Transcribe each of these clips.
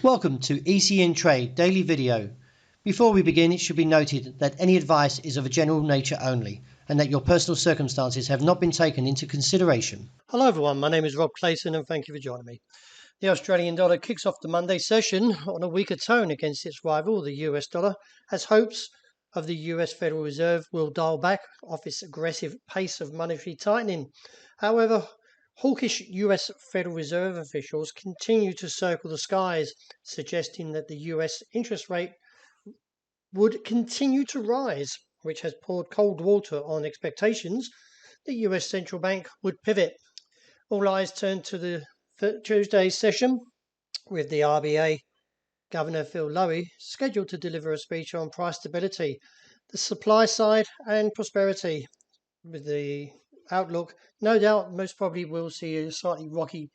Welcome to ECNTRADE Daily Video. Before we begin, it should be noted that any advice is of a general nature only and that your personal circumstances have not been taken into consideration. Hello everyone, my name is Rob Clayton and thank you for joining me. The Australian dollar kicks off the Monday session on a weaker tone against its rival, the US dollar, as hopes of the US Federal Reserve will dial back off its aggressive pace of monetary tightening. However, hawkish US Federal Reserve officials continue to circle the skies, suggesting that the US interest rate would continue to rise, which has poured cold water on expectations the US central bank would pivot. All eyes turn to the Tuesday session with the RBA Governor Lowie scheduled to deliver a speech on price stability, the supply side and prosperity. With the outlook, no doubt most probably will see a slightly rocky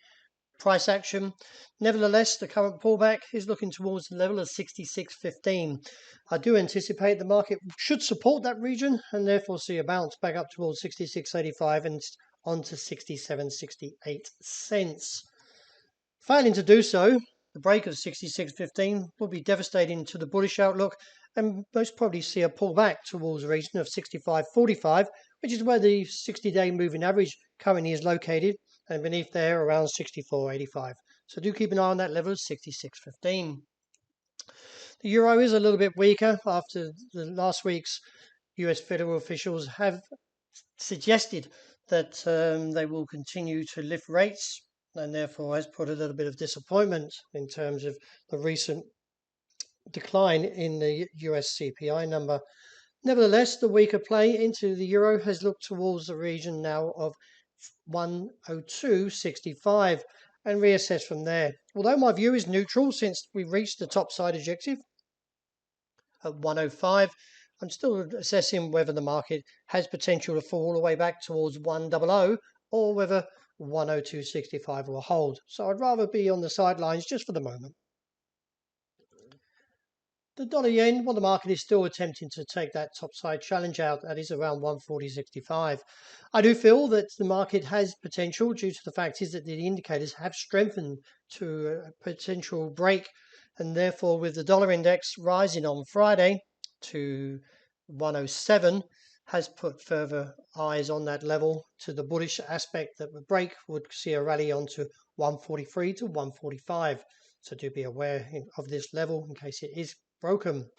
price action. Nevertheless, the current pullback is looking towards the level of 66.15. I do anticipate the market should support that region and therefore see a bounce back up towards 66.85 and onto 67.68 cents. Failing to do so, the break of 66.15 will be devastating to the bullish outlook and most probably see a pullback towards a region of 65.45, which is where the 60-day moving average currently is located, and beneath there around 64.85. So do keep an eye on that level of 66.15. The euro is a little bit weaker after the last week's US federal officials have suggested that they will continue to lift rates, and therefore has put a little bit of disappointment in terms of the recent decline in the US CPI number. Nevertheless, the weaker play into the euro has looked towards the region now of 102.65 and reassess from there. Although my view is neutral since we reached the top side objective at 105, I'm still assessing whether the market has potential to fall all the way back towards 100 or whether 102.65 will hold. So I'd rather be on the sidelines just for the moment. The dollar yen, well, the market is still attempting to take that topside challenge out. That is around 140.65. I do feel that the market has potential due to the fact is that the indicators have strengthened to a potential break, and therefore with the dollar index rising on Friday to 107 has put further eyes on that level to the bullish aspect that the break would see a rally onto 143 to 145. So do be aware of this level in case it is broken.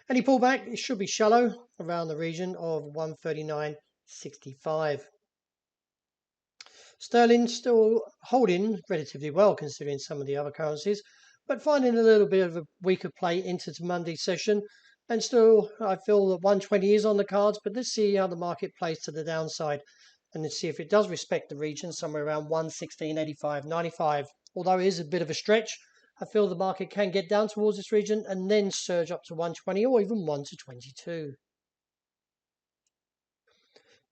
Any pullback, it should be shallow around the region of 139.65. Sterling still holding relatively well considering some of the other currencies, but finding a little bit of a weaker play into the Monday session. And still, I feel that 120 is on the cards, but let's see how the market plays to the downside. And let's see if it does respect the region somewhere around 116.85.95. Although it is a bit of a stretch, I feel the market can get down towards this region and then surge up to 120 or even 1 to 22.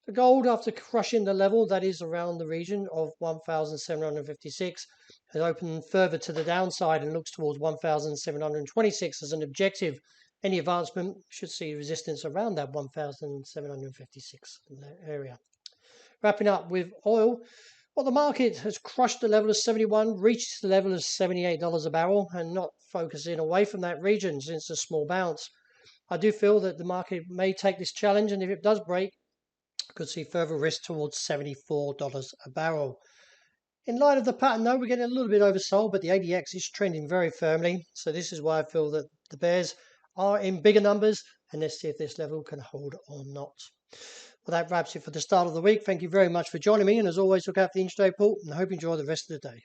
The gold, after crushing the level that is around the region of 1,756, has opened further to the downside and looks towards 1,726 as an objective. Any advancement should see resistance around that 1,756 area. Wrapping up with oil, well, the market has crushed the level of 71, reached the level of $78 a barrel, and not focusing away from that region since a small bounce. I do feel that the market may take this challenge, and if it does break, could see further risk towards $74 a barrel. In light of the pattern, though, we're getting a little bit oversold, but the ADX is trending very firmly. So this is why I feel that the bears are in bigger numbers, and let's see if this level can hold or not. Well, that wraps it for the start of the week. Thank you very much for joining me, and as always, look out for the intraday report, and I hope you enjoy the rest of the day.